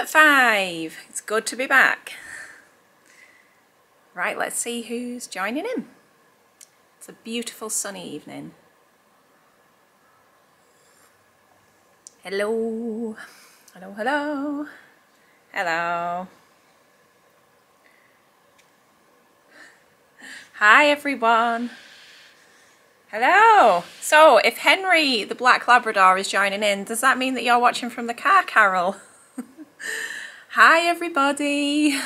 at 5. It's good to be back. Right, let's see who's joining in. It's a beautiful sunny evening. Hello. Hello, hello. Hello. Hi everyone. Hello. So if Henry the Black Labrador is joining in, does that mean that you're watching from the car, Carol? Hi everybody.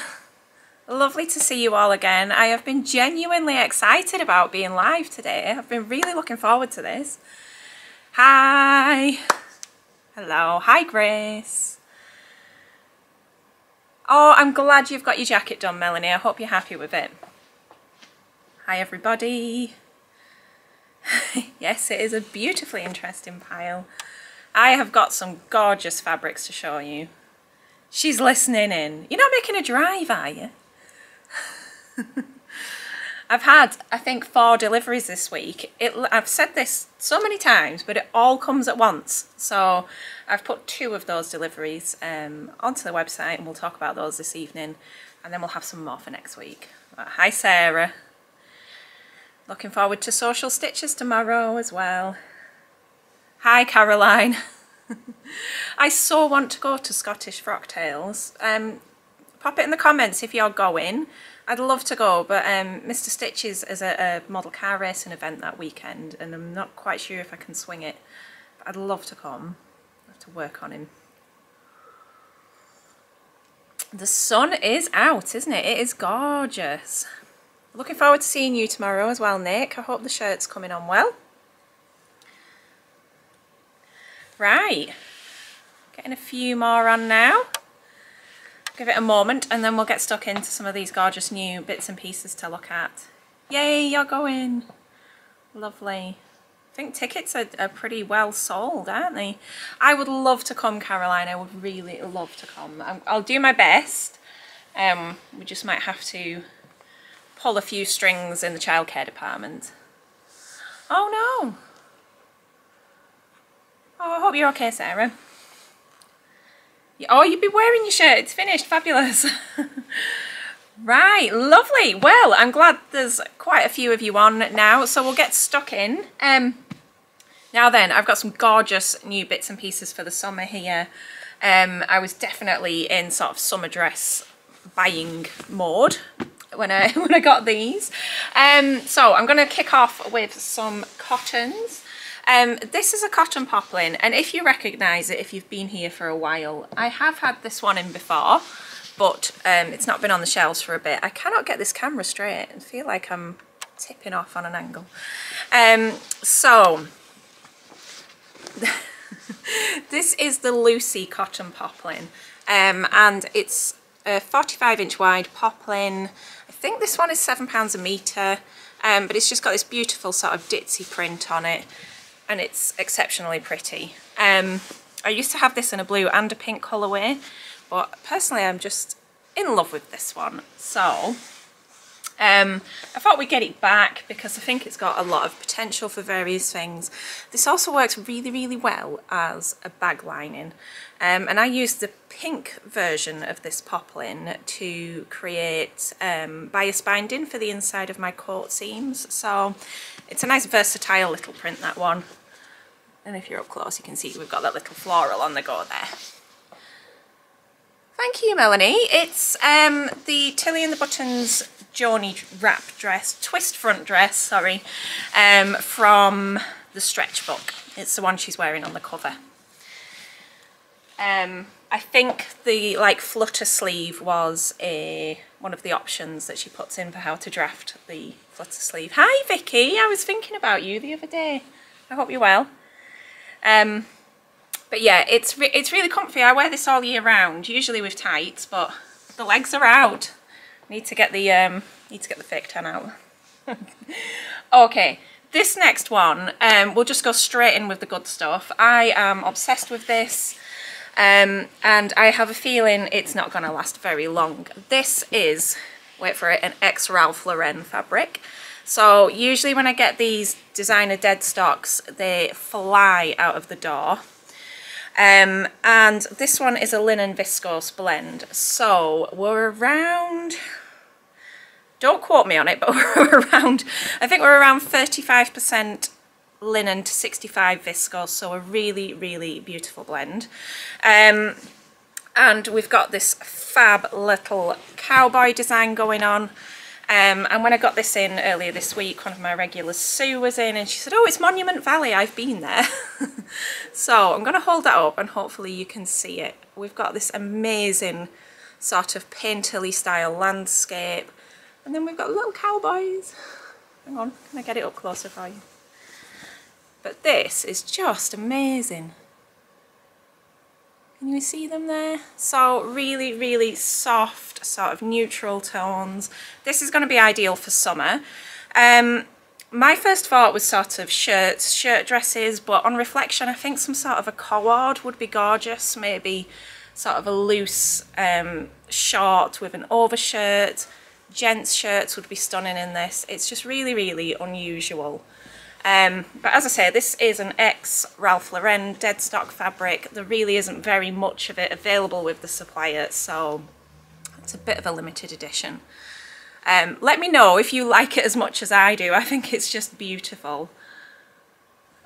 Lovely to see you all again. I have been genuinely excited about being live today. I've been really looking forward to this. Hi. Hello. Hi Grace. Oh, I'm glad you've got your jacket done, Melanie. I hope you're happy with it. Hi everybody. Yes, it is a beautifully interesting pile. I have got some gorgeous fabrics to show you. She's listening in. You're not making a drive, are you? I've had, I think, 4 deliveries this week. I've said this so many times, but it all comes at once. So I've put 2 of those deliveries onto the website, and we'll talk about those this evening. And then we'll have some more for next week. Hi, Sarah. Looking forward to Social Stitches tomorrow as well. Hi Caroline. I so want to go to Scottish Frock Tales. Pop it in the comments if you're going. I'd love to go, but Mr. Stitches is a model car racing event that weekend and I'm not quite sure if I can swing it. But I'd love to come. I have to work on him. The sun is out, isn't it? It is gorgeous. Looking forward to seeing you tomorrow as well, Nick. I hope the shirt's coming on well. Right, getting a few more on now. Give it a moment and then we'll get stuck into some of these gorgeous new bits and pieces to look at. Yay, you're going. Lovely. I think tickets are pretty well sold, aren't they? I would love to come, Caroline. I would really love to come. I'll do my best. We just might have to pull a few strings in the childcare department. Oh no. Oh, I hope you're okay, Sarah. Oh, you've been wearing your shirt. It's finished. Fabulous. Right, lovely. Well, I'm glad there's quite a few of you on now, so we'll get stuck in. Now then, I've got some gorgeous new bits and pieces for the summer here. I was definitely in sort of summer dress buying mode when I got these. So I'm going to kick off with some cottons. This is a cotton poplin, and if you recognise it, if you've been here for a while, I have had this one in before, but it's not been on the shelves for a bit. I cannot get this camera straight. I feel like I'm tipping off on an angle. So this is the Lucy cotton poplin, and it's a 45-inch wide poplin. I think this one is £7 a metre, but it's just got this beautiful sort of ditzy print on it. And it's exceptionally pretty. I used to have this in a blue and a pink colourway, but personally I'm just in love with this one. So I thought we'd get it back because I think it's got a lot of potential for various things. This also works really, really well as a bag lining. And I used the pink version of this poplin to create bias binding for the inside of my coat seams. So it's a nice versatile little print, that one. And if you're up close, you can see we've got that little floral on the go there. Thank you, Melanie. It's the Tilly and the Buttons Joni wrap dress, twist front dress, sorry, from the Stretch book. It's the one she's wearing on the cover. I think the flutter sleeve was one of the options that she puts in for how to draft the flutter sleeve. Hi Vicky, I was thinking about you the other day. I hope you're well. But yeah, it's really comfy. I wear this all year round, usually with tights, but the legs are out. Need to get the fake tan out. Okay, this next one, we'll just go straight in with the good stuff. I am obsessed with this. And I have a feeling it's not going to last very long. This is, wait for it, an ex Ralph Lauren fabric. So usually when I get these designer dead stocks, they fly out of the door. And this one is a linen viscose blend. So we're around, don't quote me on it, but we're around, I think we're around 35% linen to 65 viscose, so a really, really beautiful blend. And we've got this fab little cowboy design going on. And when I got this in earlier this week, one of my regulars, Sue, was in and she said, oh, it's Monument Valley, I've been there. So I'm going to hold that up and hopefully you can see it. We've got this amazing sort of painterly style landscape. And then we've got little cowboys. Hang on, can I get it up closer for you? But this is just amazing. Can you see them there? So really, really soft, sort of neutral tones. This is going to be ideal for summer. My first thought was sort of shirts, shirt dresses, but on reflection I think some sort of a cord would be gorgeous. Maybe sort of a loose short with an overshirt. Gents shirts would be stunning in this. It's just really, really unusual. But as I say, this is an ex-Ralph Lauren dead stock fabric. There really isn't very much of it available with the supplier, so it's a bit of a limited edition. Let me know if you like it as much as I do. I think it's just beautiful.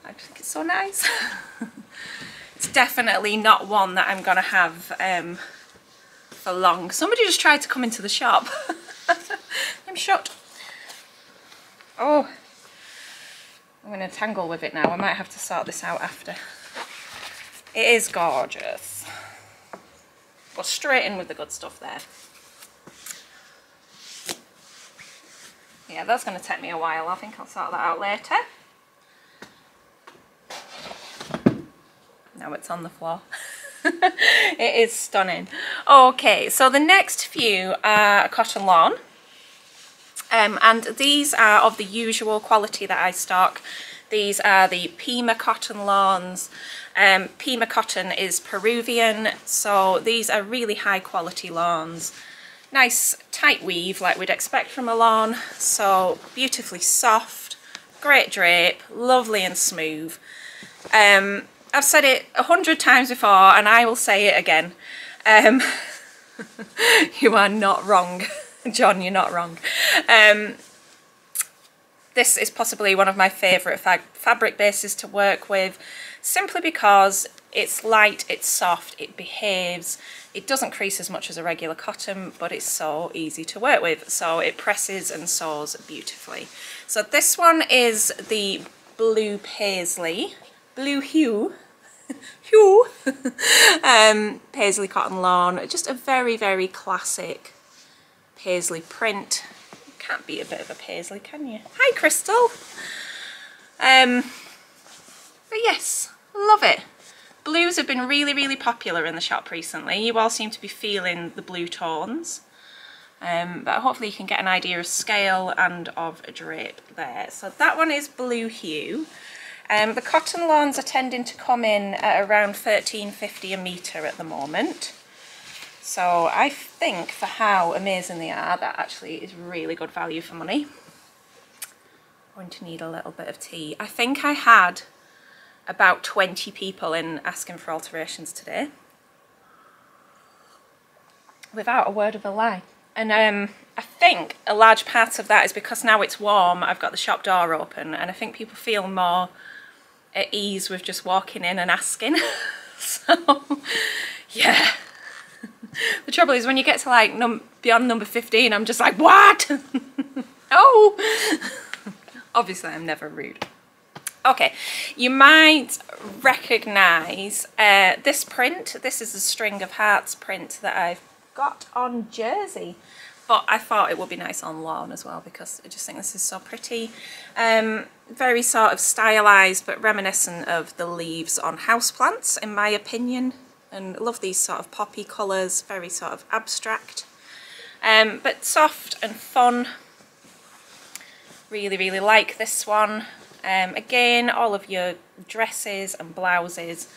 I think it's so nice. It's definitely not one that I'm going to have for long. Somebody just tried to come into the shop. I'm shut. Oh. I'm going to tangle with it now. I might have to sort this out after. It is gorgeous. But straight in with the good stuff there. Yeah, that's going to take me a while. I think I'll sort that out later. Now it's on the floor. It is stunning. Okay, so the next few are cotton lawn. And these are of the usual quality that I stock. These are the Pima cotton lawns. Pima cotton is Peruvian, so these are really high quality lawns. Nice tight weave like we'd expect from a lawn, so beautifully soft, great drape, lovely and smooth. I've said it 100 times before and I will say it again. You are not wrong. John, you're not wrong. This is possibly one of my favourite fabric bases to work with, simply because it's light, it's soft, it behaves, it doesn't crease as much as a regular cotton, but it's so easy to work with, so it presses and sews beautifully. So this one is the blue paisley, blue hue, paisley cotton lawn, just a very, very classic paisley print. Can't beat a bit of a paisley, can you? Hi, Crystal. But yes, love it. Blues have been really, really popular in the shop recently. You all seem to be feeling the blue tones. But hopefully you can get an idea of scale and of a drape there. So that one is blue hue. The cotton lawns are tending to come in at around $13.50 a metre at the moment. So I think for how amazing they are, that actually is really good value for money. I'm going to need a little bit of tea. I think I had about 20 people in asking for alterations today. Without a word of a lie. And I think a large part of that is because now it's warm, I've got the shop door open, and I think people feel more at ease with just walking in and asking. So, yeah. The trouble is when you get to like beyond number 15, I'm just like, what? Oh! Obviously I'm never rude. Okay, you might recognise this print. This is a String of Hearts print that I've got on jersey, but I thought it would be nice on lawn as well because I just think this is so pretty. Very sort of stylised but reminiscent of the leaves on houseplants in my opinion. And I love these sort of poppy colours, very sort of abstract, but soft and fun. Really, really like this one. Again, all of your dresses and blouses,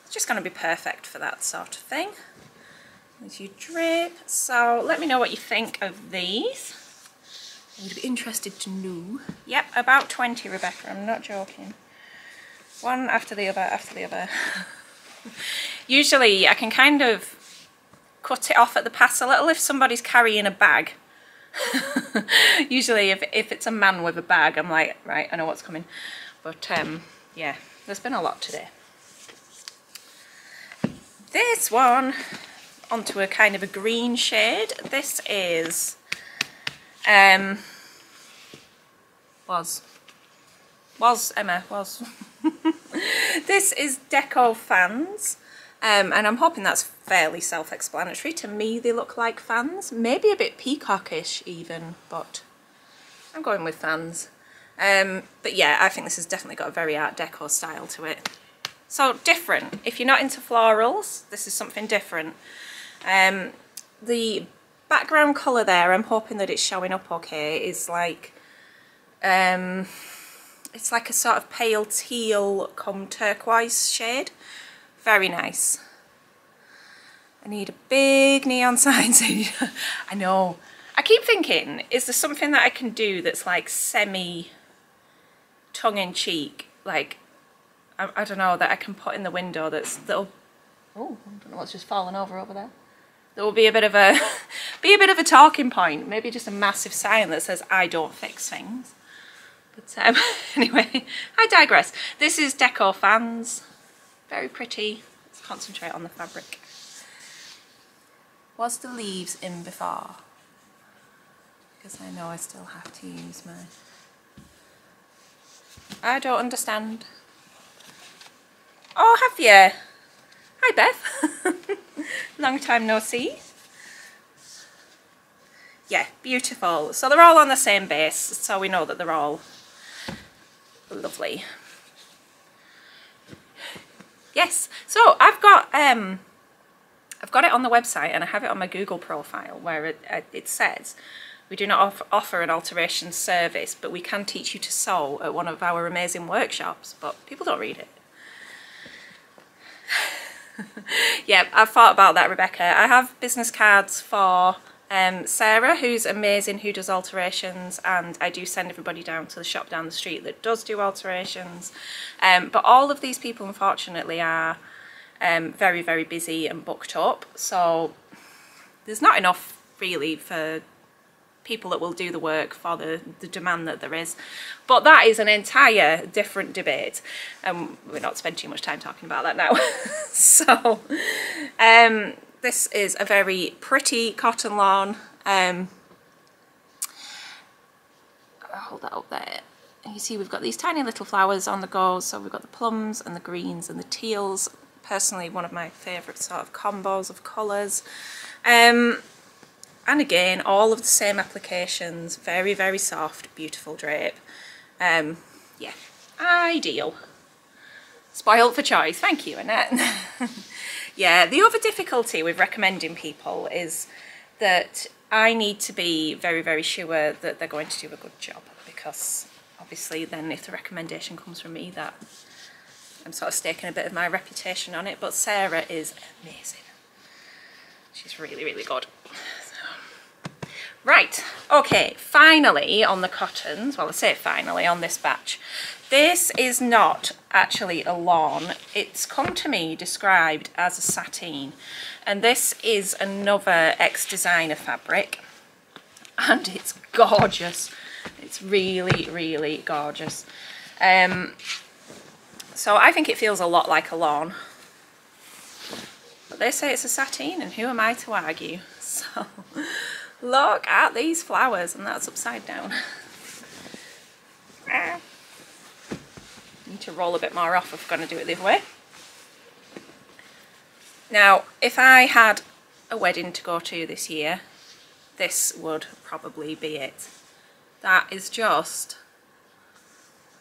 it's just going to be perfect for that sort of thing. There's your drape. So let me know what you think of these. You'd be interested to know. Yep, about 20, Rebecca, I'm not joking. One after the other after the other. Usually I can kind of cut it off at the pass a little if somebody's carrying a bag. Usually if it's a man with a bag, I'm like, right, I know what's coming. But yeah, there's been a lot today. This one, onto a kind of a green shade. This is was Emma was this is Deco Fans, and I'm hoping that's fairly self-explanatory. To me they look like fans, maybe a bit peacockish even, but I'm going with fans. But yeah, I think this has definitely got a very Art Deco style to it. So different. If you're not into florals, this is something different. The background colour there, I'm hoping that it's showing up okay, is like it's like a sort of pale teal come turquoise shade. Very nice. I need a big neon sign. I know. I keep thinking, is there something that I can do that's like semi tongue-in-cheek, like I don't know, that I can put in the window that'll oh, I don't know what's just fallen over there. There will be a bit of a talking point, maybe just a massive sign that says I don't fix things. But anyway, I digress. This is Deco Fans. Very pretty. Let's concentrate on the fabric. Was the leaves in before? Because I know I still have to use my... I don't understand. Oh, have you? Hi, Beth. Long time no see. Yeah, beautiful. So they're all on the same base, so we know that they're all lovely. Yes, so I've got it on the website and I have it on my Google profile where it says we do not offer an alteration service, but we can teach you to sew at one of our amazing workshops. But people don't read it. Yeah, I've thought about that, Rebecca. I have business cards for Sarah, who's amazing, who does alterations, and I do send everybody down to the shop down the street that does do alterations. But all of these people, unfortunately, are very, very busy and booked up, so there's not enough really for people that will do the work for the demand that there is. But that is an entire different debate, and we're not spending too much time talking about that now. So this is a very pretty cotton lawn. I'll hold that up there. And you see we've got these tiny little flowers on the go, so we've got the plums and the greens and the teals. Personally, one of my favourite sort of combos of colours. And again, all of the same applications, very, very soft, beautiful drape. Yeah, ideal. Spoiled for choice, thank you, Annette. Yeah, the other difficulty with recommending people is that I need to be very, very sure that they're going to do a good job, because obviously then if the recommendation comes from me, that I'm sort of staking a bit of my reputation on it. But Sarah is amazing. She's really, really good. Right, okay, finally on the cottons, well I say finally on this batch, this is not actually a lawn, it's come to me described as a sateen, and this is another ex-designer fabric, and it's gorgeous, it's really, really gorgeous. So I think it feels a lot like a lawn, but they say it's a sateen, and who am I to argue? So look at these flowers, and that's upside down. Need to roll a bit more off if we're going to do it the other way. Now, if I had a wedding to go to this year, this would probably be it. That is just...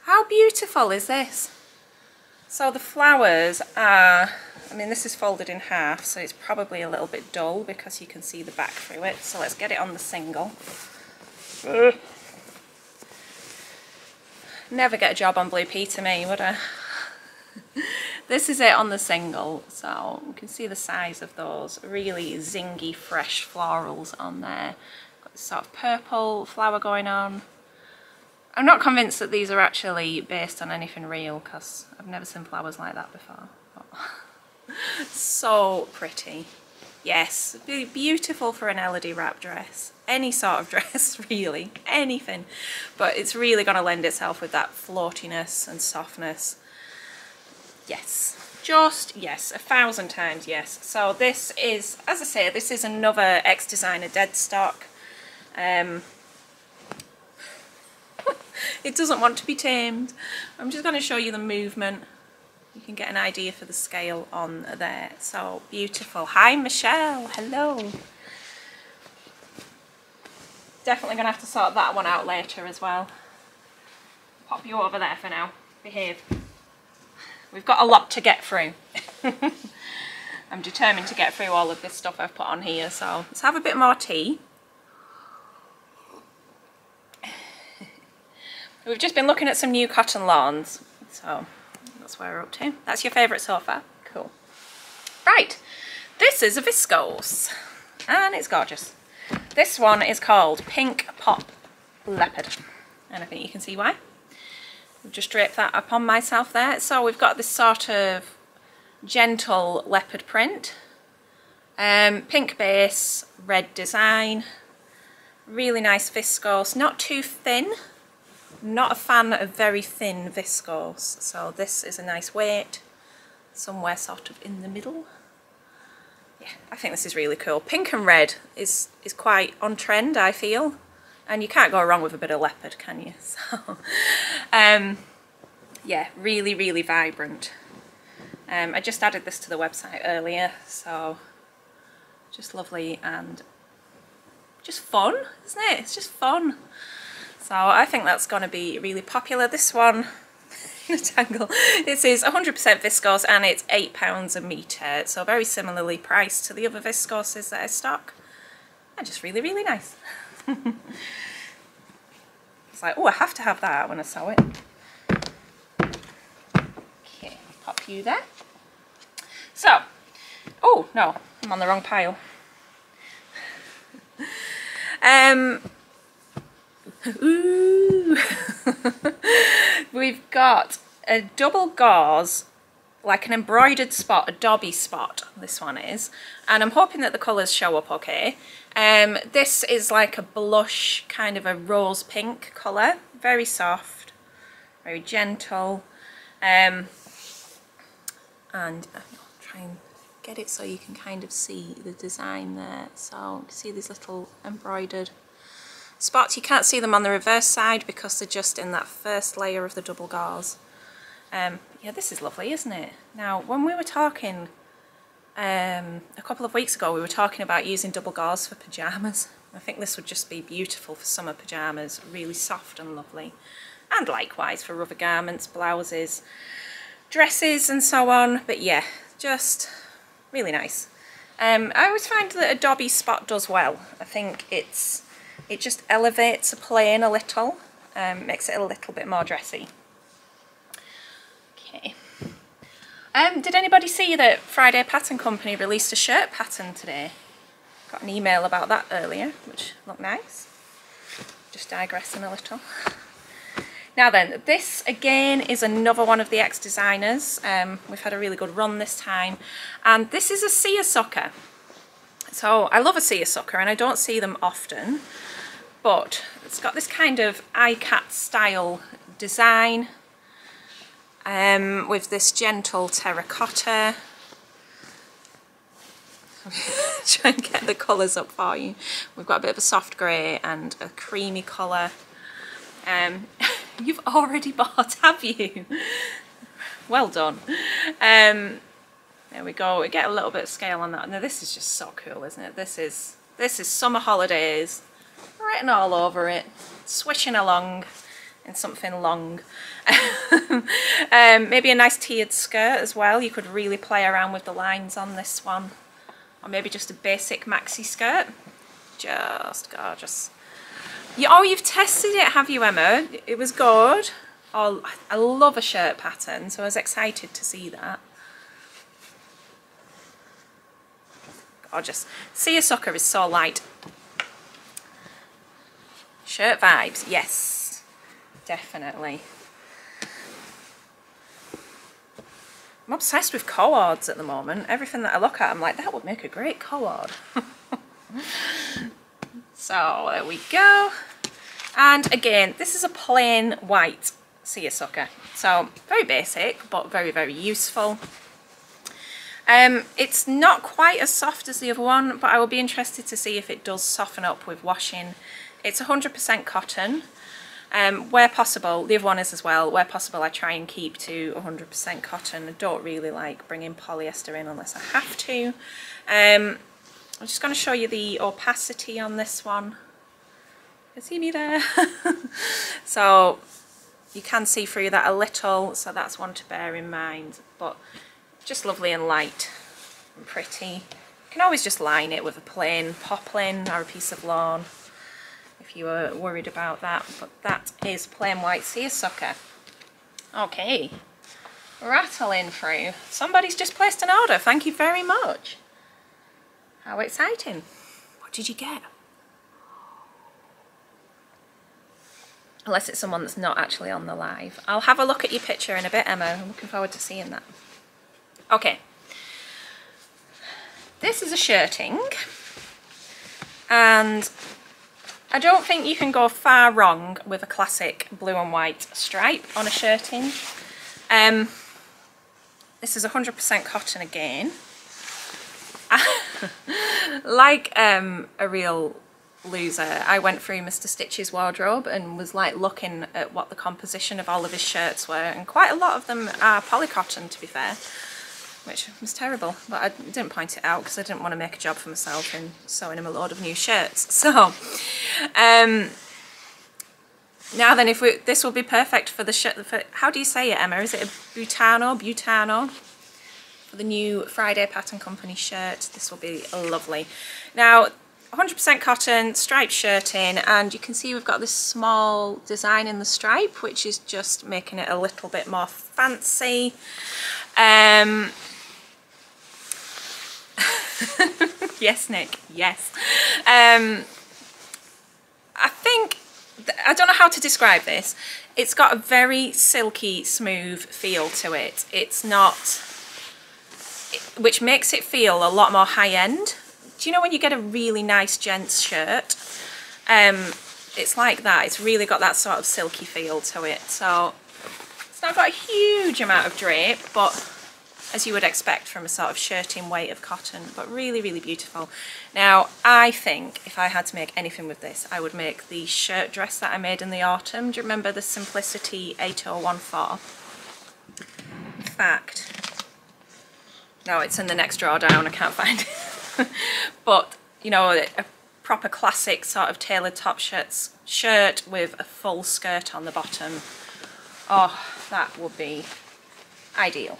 how beautiful is this? So the flowers are... I mean, this is folded in half, so it's probably a little bit dull because you can see the back through it. So let's get it on the single. Never get a job on Blue Peter me, would I? This is it on the single, so you can see the size of those really zingy, fresh florals on there. Got this sort of purple flower going on. I'm not convinced that these are actually based on anything real because I've never seen flowers like that before. But So pretty. Yes, beautiful for an Elodie wrap dress. Any sort of dress, really, anything. But it's really going to lend itself with that floatiness and softness. Yes, just yes, 1,000 times yes. So this is, as I say, this is another ex-designer dead stock. It doesn't want to be tamed. I'm just going to show you the movement. You can get an idea for the scale on there. So beautiful. Hi Michelle, hello. Definitely going to have to sort that one out later as well. Pop you over there for now. Behave. We've got a lot to get through. I'm determined to get through all of this stuff I've put on here. So let's have a bit more tea. We've just been looking at some new cotton lawns. So that's where we're up to. That's your favourite so far? Cool. Right, this is a viscose and it's gorgeous. This one is called Pink Pop Leopard and I think you can see why. I've just draped that upon myself there. So we've got this sort of gentle leopard print, pink base, red design, really nice viscose, not too thin. Not a fan of very thin viscose, so this is a nice weight, somewhere sort of in the middle. Yeah, I think this is really cool. Pink and red is quite on trend, I feel, and you can't go wrong with a bit of leopard, can you? So, yeah, really, really vibrant. I just added this to the website earlier, so just lovely and just fun, isn't it? It's just fun. So I think that's going to be really popular. This one, in a tangle, this is 100% viscose and it's £8 a metre. So very similarly priced to the other viscoses that I stock. And just really, really nice. It's like, oh, I have to have that when I sew it. Okay, pop you there. So, oh no, I'm on the wrong pile. Ooh. We've got a double gauze, like an embroidered spot, a dobby spot, this one is, and I'm hoping that the colours show up okay. This is like a blush, kind of a rose pink colour, very soft, very gentle, and I'll try and get it so you can kind of see the design there. So you can see these little embroidered spots. You can't see them on the reverse side because they're just in that first layer of the double gauze. Yeah, this is lovely, isn't it? Now, when we were talking a couple of weeks ago, we were talking about using double gauze for pyjamas. I think this would just be beautiful for summer pyjamas, really soft and lovely. And likewise for other garments, blouses, dresses and so on. But yeah, just really nice. I always find that a dobby spot does well. I think it just elevates a plain a little, makes it a little bit more dressy. Okay. Did anybody see that Friday Pattern Company released a shirt pattern today? Got an email about that earlier, which looked nice. Just digressing a little. Now then, this again is another one of the ex-designers. We've had a really good run this time. And this is a seersucker. So I love a seersucker and I don't see them often. But it's got this kind of iCat style design with this gentle terracotta. Try and get the colours up for you. We've got a bit of a soft grey and a creamy colour. You've already bought, have you? Well done. There we go. We get a little bit of scale on that. Now this is just so cool, isn't it? This is summer holidays written all over it, swishing along in something long. Maybe a nice tiered skirt as well. You could really play around with the lines on this one, or maybe just a basic maxi skirt. Just gorgeous. You've tested it, have you, Emma? It was good. Oh, I love a shirt pattern, so I was excited to see that. Gorgeous. Seersucker is so light. Shirt vibes, yes, definitely. I'm obsessed with cords at the moment. Everything that I look at, I'm like, that would make a great cord. So there we go. And again, this is a plain white seersucker. So very basic, but very, very useful. It's not quite as soft as the other one, but I will be interested to see if it does soften up with washing. It's 100% cotton. Where possible, the other one is as well, where possible I try and keep to 100% cotton. I don't really like bringing polyester in unless I have to. I'm just going to show you the opacity on this one. You see me there? So you can see through that a little, so that's one to bear in mind, but just lovely and light and pretty. You can always just line it with a plain poplin or a piece of lawn if you were worried about that, but that is plain white seersucker. Okay, rattling through. Somebody's just placed an order, thank you very much. How exciting. What did you get? Unless it's someone that's not actually on the live. I'll have a look at your picture in a bit, Emma. I'm looking forward to seeing that. Okay. This is a shirting. And I don't think you can go far wrong with a classic blue and white stripe on a shirting. This is 100% cotton again. Like a real loser, I went through Mr. Stitch's wardrobe and was like looking at what the composition of all of his shirts were, and quite a lot of them are polycotton, to be fair, which was terrible, but I didn't point it out because I didn't want to make a job for myself in sewing him a load of new shirts. So now then, this will be perfect for the shirt. How do you say it, Emma? Is it a Butano? For the new Friday Pattern Company shirt, this will be lovely. Now, 100% cotton, striped shirting, and you can see we've got this small design in the stripe, which is just making it a little bit more fancy. Yes, Nick, yes. I think, I don't know how to describe this. It's got a very silky, smooth feel to it. It's not, which makes it feel a lot more high-end. Do you know when you get a really nice gents shirt? It's like that. It's really got that sort of silky feel to it. So it's not got a huge amount of drape, but as you would expect from a sort of shirting weight of cotton, but really, really beautiful. Now, I think if I had to make anything with this, I would make the shirt dress that I made in the autumn. Do you remember the Simplicity 8014? In fact, no, it's in the next drawer down, I can't find it. But, you know, a proper classic sort of tailored top shirt with a full skirt on the bottom. Oh, that would be ideal.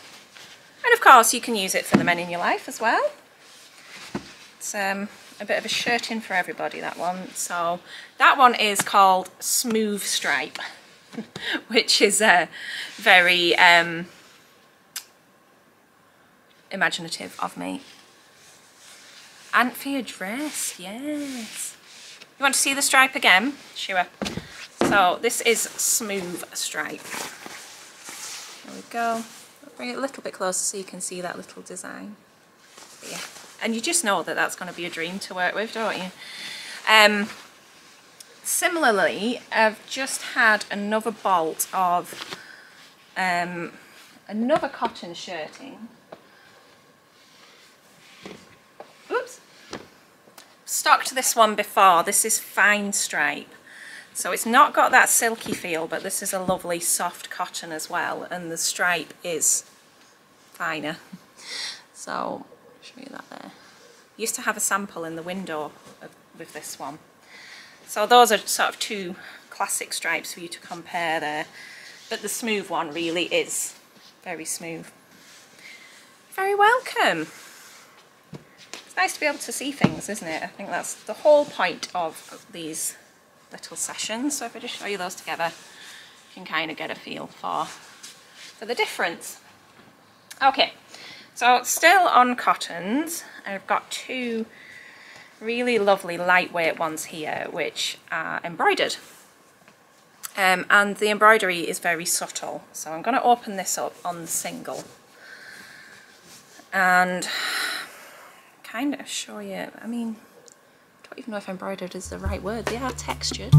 And of course you can use it for the men in your life as well. It's a bit of a shirting for everybody, that one. So that one is called Smooth Stripe, which is very imaginative of me. And for your dress, yes. You want to see the stripe again? Sure. So this is Smooth Stripe. There we go. I'll bring it a little bit closer so you can see that little design. But yeah. And you just know that that's going to be a dream to work with, don't you? Similarly, I've just had another bolt of another cotton shirting. Oops. Stocked this one before. This is Fine Stripe. So it's not got that silky feel, but this is a lovely soft cotton as well, and the stripe is finer. So I'll show you that there. Used to have a sample in the window with this one. So those are sort of two classic stripes for you to compare there. But the smooth one really is very smooth. Very welcome. It's nice to be able to see things, isn't it? I think that's the whole point of these little sessions. So if I just show you those together, you can kind of get a feel for the difference. Okay, so still on cottons, I've got two really lovely lightweight ones here which are embroidered. And the embroidery is very subtle. So I'm going to open this up on the single. and kind of show you, I mean, I don't even know if embroidered is the right word, they are textured.